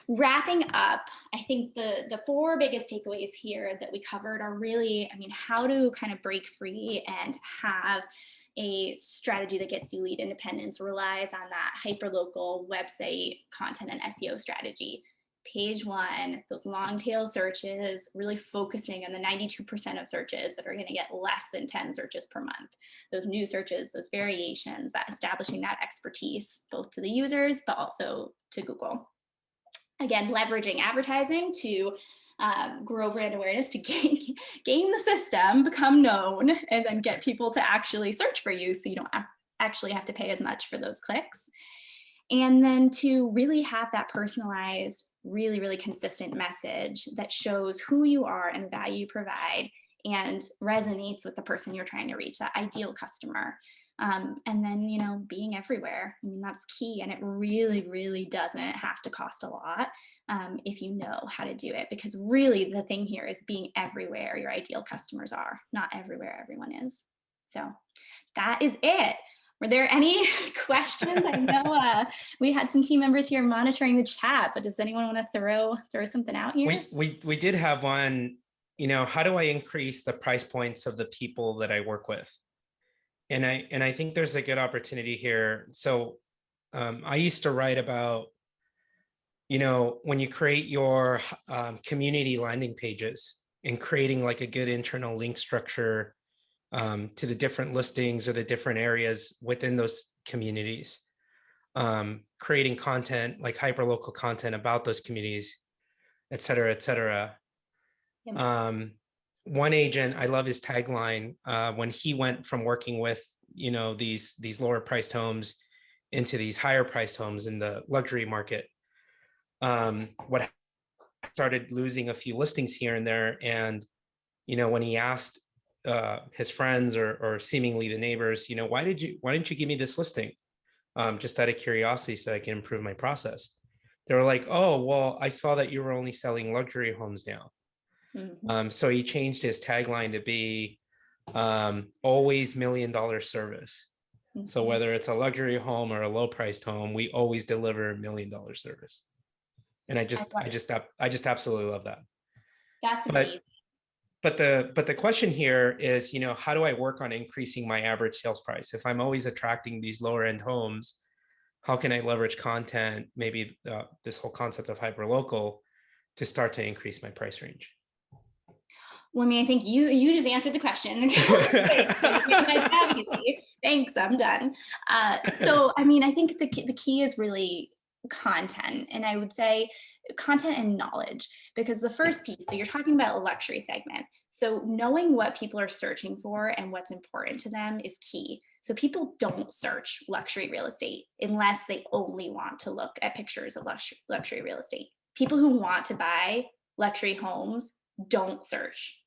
wrapping up, I think the four biggest takeaways here that we covered are really, how to kind of break free and have a strategy that gets you lead independence, relies on that hyperlocal website content and SEO strategy. Page one, those long tail searches, really focusing on the 92% of searches that are going to get less than 10 searches per month. Those new searches, those variations, that establishing that expertise, both to the users, but also to Google. Again, leveraging advertising to grow brand awareness, to game the system, become known, and then get people to actually search for you so you don't actually have to pay as much for those clicks. And then to really have that personalized, really, really consistent message that shows who you are and the value you provide and resonates with the person you're trying to reach, that ideal customer. And then, being everywhere. That's key. And it really, really doesn't have to cost a lot if you know how to do it. Because really the thing here is being everywhere your ideal customers are, not everywhere everyone is. So that is it. Were there any questions? I know we had some team members here monitoring the chat, but does anyone want to throw something out here? We did have one, how do I increase the price points of the people that I work with? And I think there's a good opportunity here. So I used to write about, when you create your community landing pages and creating like a good internal link structure to the different listings or the different areas within those communities. Creating content like hyperlocal content about those communities, et cetera, et cetera. One agent, I love his tagline, when he went from working with, these lower priced homes into these higher priced homes in the luxury market. What started losing a few listings here and there. And, when he asked his friends or seemingly the neighbors, why didn't you give me this listing? Just out of curiosity so I can improve my process. They were like, oh, well, I saw that you were only selling luxury homes now. So he changed his tagline to be always $1 million service. So whether it's a luxury home or a low priced home, we always deliver $1 million service. And I just absolutely love that. That's amazing. But the question here is, how do I work on increasing my average sales price? If I'm always attracting these lower end homes, how can I leverage content, maybe this whole concept of hyperlocal, to start to increase my price range? Well, I mean, I think you just answered the question. Thanks, I'm done. So, I mean, I think the key is really content, and I would say content and knowledge, because the first piece, so you're talking about a luxury segment. So knowing what people are searching for and what's important to them is key. So people don't search luxury real estate unless they only want to look at pictures of luxury real estate. People who want to buy luxury homes don't search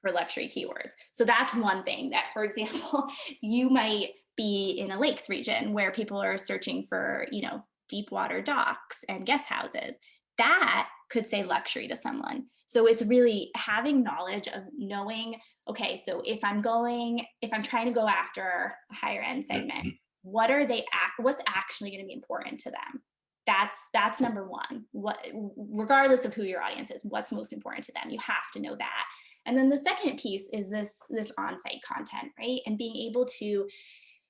for luxury keywords. So that's one thing that, for example, you might be in a lakes region where people are searching for, deep water docks and guest houses. That could say luxury to someone. So it's really having knowledge of knowing, okay, so if I'm trying to go after a higher end segment, what's actually going to be important to them? That's number one. Regardless of who your audience is, what's most important to them, you have to know that. And then the second piece is this on-site content, right? And being able to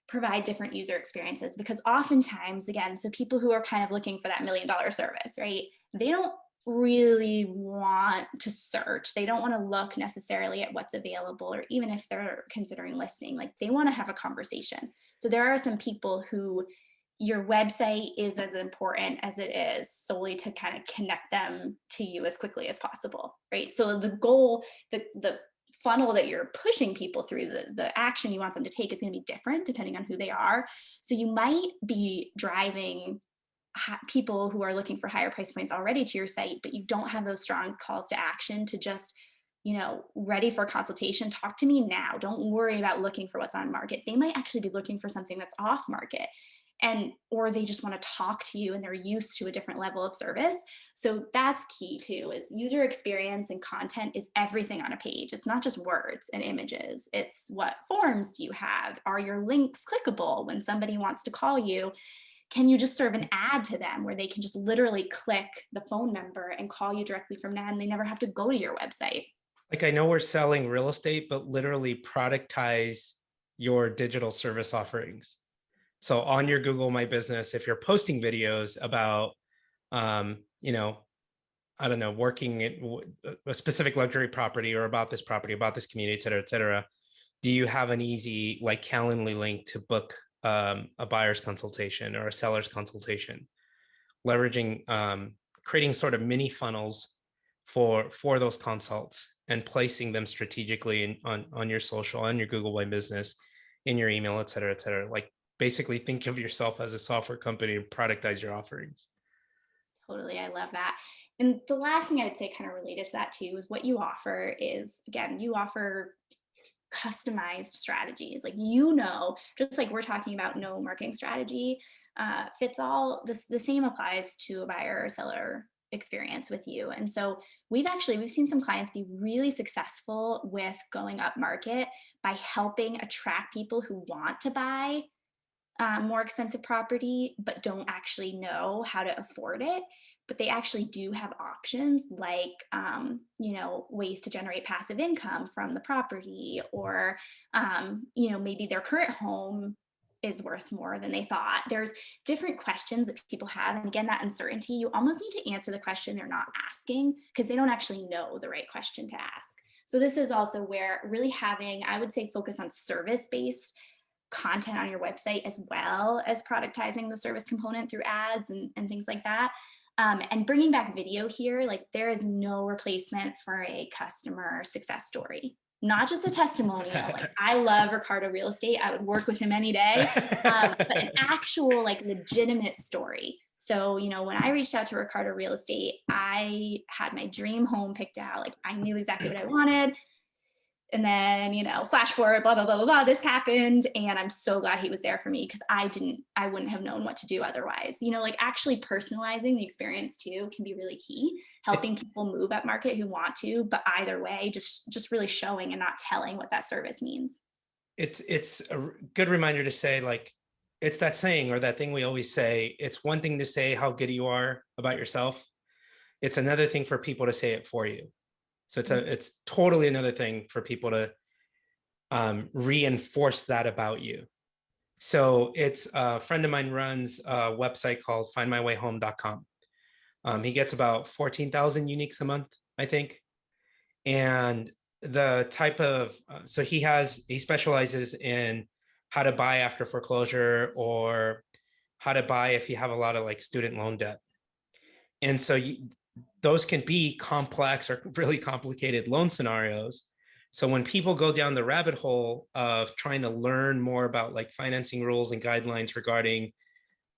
provide different user experiences, because oftentimes, again, so people who are kind of looking for that $1 million service, right? They don't really want to search. They don't want to look necessarily at what's available, or even if they're considering listing, like they want to have a conversation. So there are some people who your website is as important as it is solely to kind of connect them to you as quickly as possible, right? So the goal, the funnel that you're pushing people through, the action you want them to take is going to be different depending on who they are. So you might be driving people who are looking for higher price points already to your site, but you don't have those strong calls to action to just, ready for consultation, talk to me now. Don't worry about looking for what's on market. They might actually be looking for something that's off market. Or they just want to talk to you and they're used to a different level of service. So that's key too, is user experience and content is everything on a page. It's not just words and images. It's what forms do you have? Are your links clickable when somebody wants to call you? Can you just serve an ad to them where they can just literally click the phone number and call you directly from that and they never have to go to your website? Like, I know we're selling real estate, but literally productize your digital service offerings. So on your Google My Business, if you're posting videos about, I don't know, working in a specific luxury property or about this property, about this community, et cetera, do you have an easy like Calendly link to book a buyer's consultation or a seller's consultation? Leveraging, creating sort of mini funnels for those consults and placing them strategically on your social and your Google My Business, in your email, et cetera, et cetera. Like, basically think of yourself as a software company and productize your offerings. Totally. I love that. And the last thing I would say kind of related to that too is what you offer is, again, you offer customized strategies. Like, just like we're talking about no marketing strategy fits all, the same applies to a buyer or seller experience with you. And so we've seen some clients be really successful with going up market by helping attract people who want to buy more expensive property, but don't actually know how to afford it. But they actually do have options like, ways to generate passive income from the property, or, maybe their current home is worth more than they thought. There's different questions that people have. And again, that uncertainty, you almost need to answer the question they're not asking because they don't actually know the right question to ask. So this is also where really having, I would say, focus on service-based content on your website as well as productizing the service component through ads and things like that. And bringing back video here, like there is no replacement for a customer success story, not just a testimonial. Like I love Ricardo Real Estate. I would work with him any day, but an actual like legitimate story. So, you know, when I reached out to Ricardo Real Estate, I had my dream home picked out. Like I knew exactly what I wanted. And then, you know, flash forward, blah, blah, blah, blah, blah, this happened. And I'm so glad he was there for me because I wouldn't have known what to do otherwise. You know, like actually personalizing the experience too can be really key, helping people move up market who want to, but either way, just really showing and not telling what that service means. It's a good reminder to say, like, it's that saying or that thing we always say, it's one thing to say how good you are about yourself. It's another thing for people to say it for you. So it's totally another thing for people to reinforce that about you. So it's a friend of mine runs a website called findmywayhome.com. He gets about 14,000 uniques a month, I think. And the type of, so he specializes in how to buy after foreclosure or how to buy if you have a lot of like student loan debt. And so those can be complex or really complicated loan scenarios. So when people go down the rabbit hole of trying to learn more about like financing rules and guidelines regarding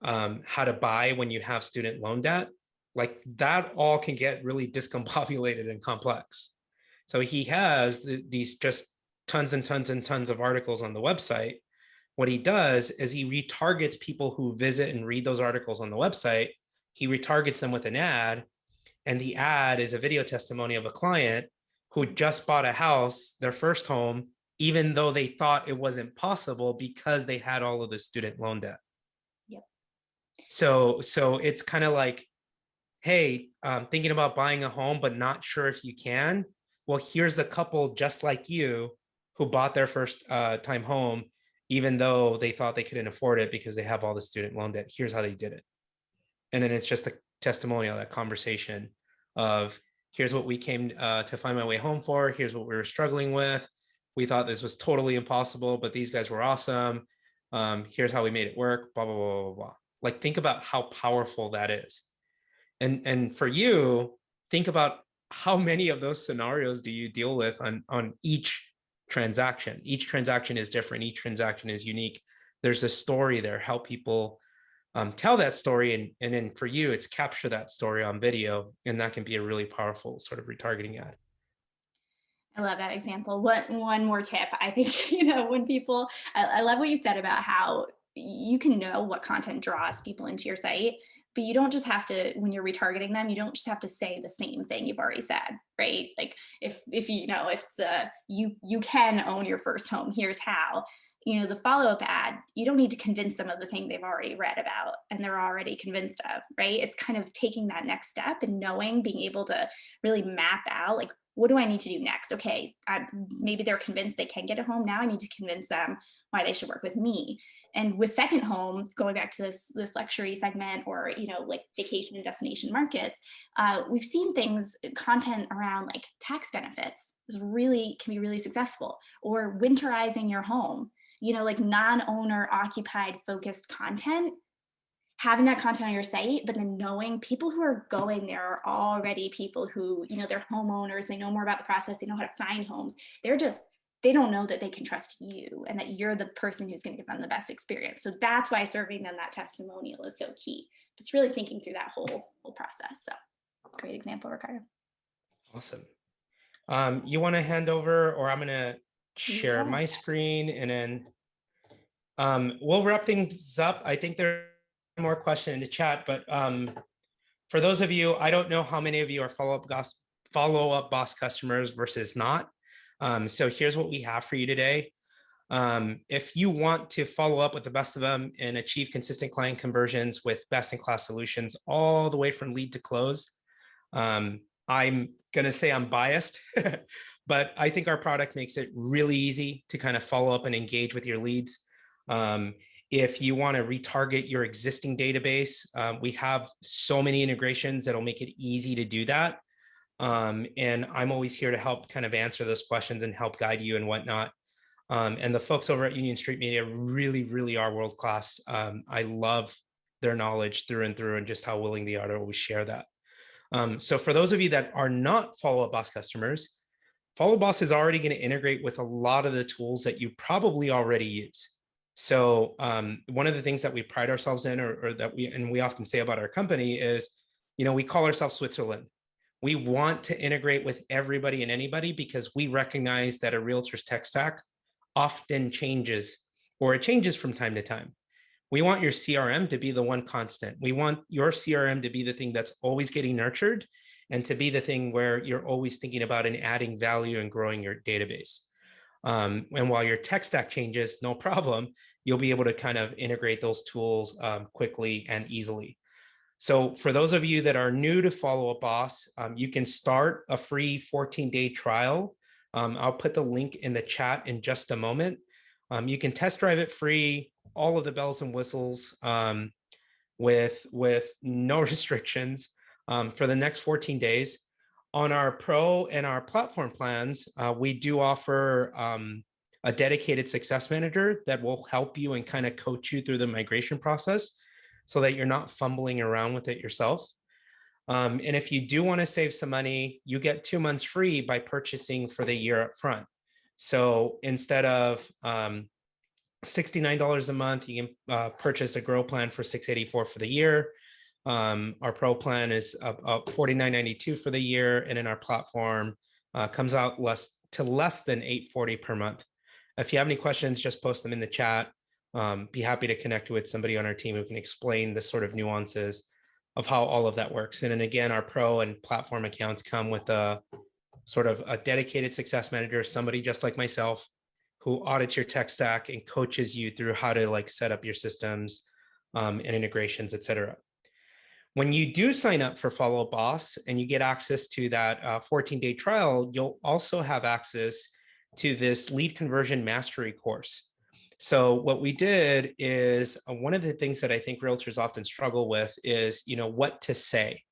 how to buy when you have student loan debt, like that all can get really discombobulated and complex. So he has these just tons and tons and tons of articles on the website. What he does is he retargets people who visit and read those articles on the website. He retargets them with an ad, and the ad is a video testimony of a client who just bought a house, their first home, even though they thought it wasn't possible because they had all of the student loan debt. Yep. So it's kind of like, hey, thinking about buying a home, but not sure if you can. Well, here's a couple just like you who bought their first time home, even though they thought they couldn't afford it because they have all the student loan debt. Here's how they did it. And then it's just a testimonial, that conversation of here's what we came to find my way home for. Here's what we were struggling with. We thought this was totally impossible, but these guys were awesome. Here's how we made it work, blah, blah, blah, blah, blah. Like, think about how powerful that is. And for you, think about how many of those scenarios do you deal with on each transaction. Each transaction is different. Each transaction is unique. There's a story there. Help people tell that story, and then for you, it's capture that story on video, and that can be a really powerful sort of retargeting ad. I love that example. One more tip. I think, you know, when people, I love what you said about how you can know what content draws people into your site, but you don't just have to, when you're retargeting them, you don't just have to say the same thing you've already said, right? Like if you know, if it's you can own your first home, here's how. You know, the follow-up ad, you don't need to convince them of the thing they've already read about and they're already convinced of, right? It's kind of taking that next step and knowing, being able to really map out, like, what do I need to do next? Okay, maybe they're convinced they can get a home. Now I need to convince them why they should work with me. And with second home, going back to this luxury segment, or, you know, like vacation and destination markets, we've seen things, content around like tax benefits is really, can be really successful, or winterizing your home, you know, like non-owner occupied focused content. Having that content on your site, but then knowing people who are going there are already people who, you know, they're homeowners, they know more about the process, they know how to find homes. They don't know that they can trust you and that you're the person who's going to give them the best experience. So that's why serving them that testimonial is so key. It's really thinking through that whole process. So great example, Ricardo. Awesome. You want to hand over, or I'm going to share my screen, and then we'll wrap things up. I think there's more question in the chat, but for those of you, I don't know how many of you are follow-up boss customers versus not. So here's what we have for you today. If you want to follow up with the best of them and achieve consistent client conversions with best-in-class solutions all the way from lead to close, I'm going to say I'm biased, but I think our product makes it really easy to kind of follow up and engage with your leads. If you want to retarget your existing database, we have so many integrations that'll make it easy to do that. And I'm always here to help kind of answer those questions and help guide you and whatnot. And the folks over at Union Street Media really, really are world class. I love their knowledge through and through and just how willing they are to always share that. So for those of you that are not Follow Up Boss customers, Follow Boss is already going to integrate with a lot of the tools that you probably already use. So one of the things that we pride ourselves in, or that we often say about our company is, we call ourselves Switzerland. We want to integrate with everybody and anybody because we recognize that a realtor's tech stack often changes, or it changes from time to time. We want your CRM to be the one constant. We want your CRM to be the thing that's always getting nurtured and to be the thing where you're always thinking about and adding value and growing your database. And while your tech stack changes, no problem, you'll be able to kind of integrate those tools quickly and easily. So for those of you that are new to Follow Up Boss, you can start a free 14-day trial. I'll put the link in the chat in just a moment. You can test drive it free, all of the bells and whistles, with no restrictions for the next 14 days. On our Pro and our Platform plans, we do offer a dedicated success manager that will help you and kind of coach you through the migration process so that you're not fumbling around with it yourself. And if you do want to save some money, you get 2 months free by purchasing for the year up front. So instead of $69 a month, you can purchase a Grow plan for $684 for the year. Our Pro plan is $49.92 for the year, and in our Platform comes out less than $840 per month. If you have any questions, just post them in the chat. Be happy to connect with somebody on our team who can explain the sort of nuances of how all of that works. And then again, our Pro and Platform accounts come with a sort of a dedicated success manager, somebody just like myself, who audits your tech stack and coaches you through how to like set up your systems and integrations, et cetera. When you do sign up for Follow Up Boss and you get access to that 14-day trial, you'll also have access to this lead conversion mastery course. So what we did is one of the things that I think realtors often struggle with is, what to say.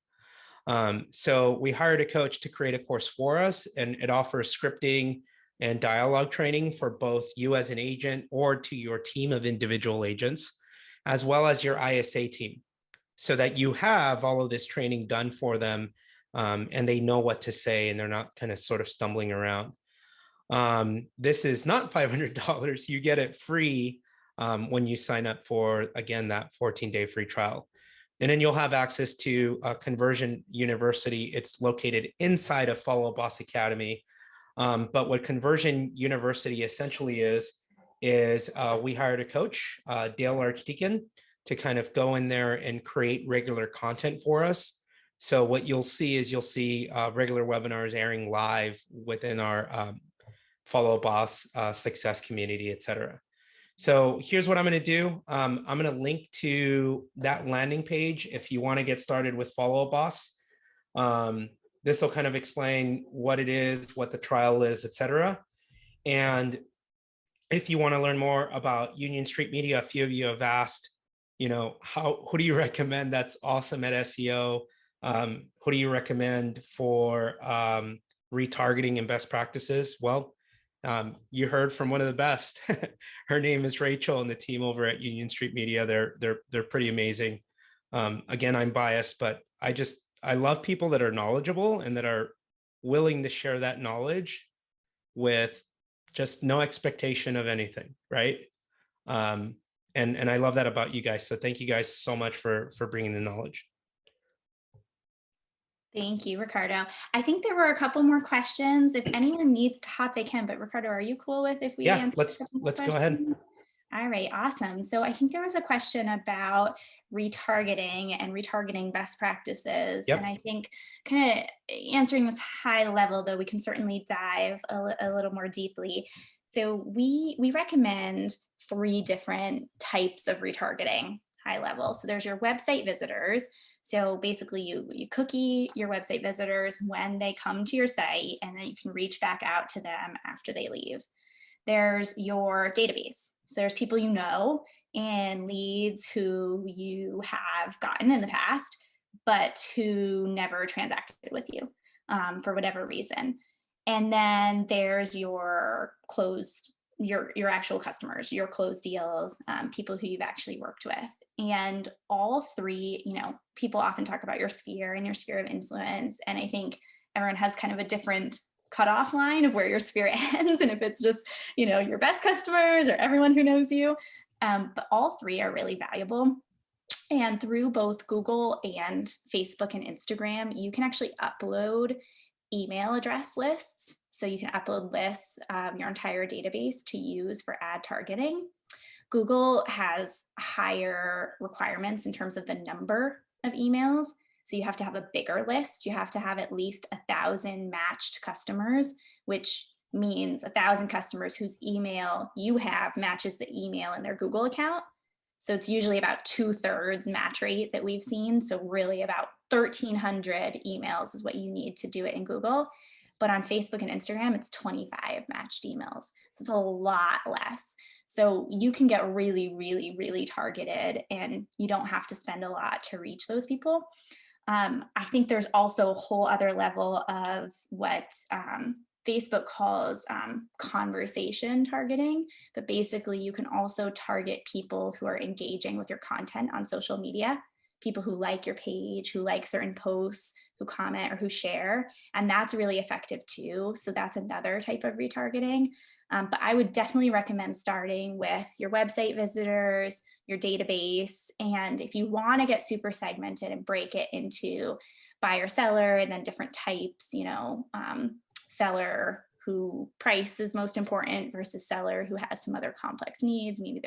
So we hired a coach to create a course for us, and it offers scripting and dialogue training for both you as an agent or to your team of individual agents, as well as your ISA team, so that you have all of this training done for them and they know what to say and they're not kind of sort of stumbling around. This is not $500. You get it free when you sign up for, again, that 14-day free trial. And then you'll have access to Conversion University. It's located inside of Follow Up Boss Academy. But what Conversion University essentially is we hired a coach, Dale Archdeacon, to kind of go in there and create regular content for us. So what you'll see is regular webinars airing live within our Follow Up Boss success community, et cetera. So here's what I'm going to do. I'm going to link to that landing page if you want to get started with Follow Up Boss. This will kind of explain what it is, what the trial is, et cetera. And if you want to learn more about Union Street Media, a few of you have asked, who do you recommend that's awesome at SEO? Who do you recommend for retargeting and best practices? Well, you heard from one of the best. Her name is Rachel, and the team over at Union Street Media. They're pretty amazing. Again, I'm biased, but I love people that are knowledgeable and that are willing to share that knowledge with just no expectation of anything, right? And I love that about you guys. So thank you guys so much for bringing the knowledge. Thank you, Ricardo. I think there were a couple more questions. If anyone needs to hop, they can. But Ricardo, are you cool with if we answer let's go ahead. All right, awesome. So I think there was a question about retargeting and retargeting best practices. Yep. And I think kind of answering this high level, though, we can certainly dive a little more deeply. So we recommend 3 different types of retargeting high level. So there's your website visitors. So basically you cookie your website visitors when they come to your site, and then you can reach back out to them after they leave. There's your database. So there's people you know and leads who you have gotten in the past, but who never transacted with you. for whatever reason. And then there's your closed, your actual customers, your closed deals, people who you've actually worked with. And all three, you know, people often talk about your sphere and your sphere of influence. And I think everyone has kind of a different cutoff line of where your sphere ends. And if it's just, you know, your best customers or everyone who knows you, but all three are really valuable. And through both Google and Facebook and Instagram, you can actually upload email address lists. So you can upload lists of your entire database to use for ad targeting. Google has higher requirements in terms of the number of emails. So you have to have a bigger list. You have to have at least 1,000 matched customers, which means 1,000 customers whose email you have matches the email in their Google account. So it's usually about 2/3 match rate that we've seen. So really about 1,300 emails is what you need to do it in Google. But on Facebook and Instagram, it's 25 matched emails. So it's a lot less. So you can get really, really, really targeted, and you don't have to spend a lot to reach those people. I think there's also a whole other level of what Facebook calls conversation targeting, but basically you can also target people who are engaging with your content on social media, people who like your page, who like certain posts, who comment or who share, and that's really effective too. So that's another type of retargeting. But I would definitely recommend starting with your website visitors, your database, and if you want to get super segmented and break it into buyer, seller, and then different types, you know, seller who price is most important versus seller who has some other complex needs. Maybe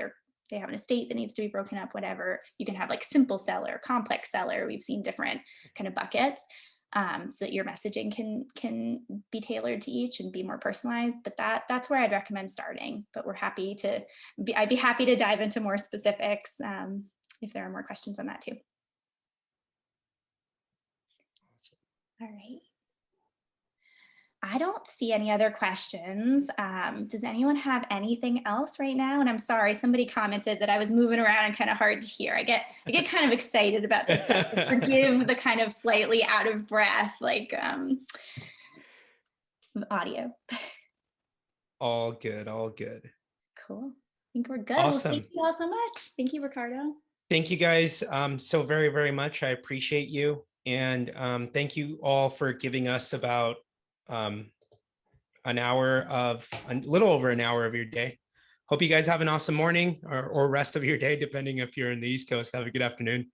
they have an estate that needs to be broken up, whatever. You can have like simple seller, complex seller. We've seen different kind of buckets. So that your messaging can be tailored to each and be more personalized. But that's where I'd recommend starting. But I'd be happy to dive into more specifics if there are more questions on that too. All right. I don't see any other questions. Does anyone have anything else right now? And I'm sorry, somebody commented that I was moving around and kind of hard to hear. I get kind of excited about this stuff. So forgive the kind of slightly out of breath, like audio. All good, all good. Cool. I think we're good. Awesome. Well, thank you all so much. Thank you, Ricardo. Thank you guys so very, very much. I appreciate you. And thank you all for giving us about a little over an hour of your day. Hope you guys have an awesome morning or rest of your day, depending if you're in the East Coast. Have a good afternoon.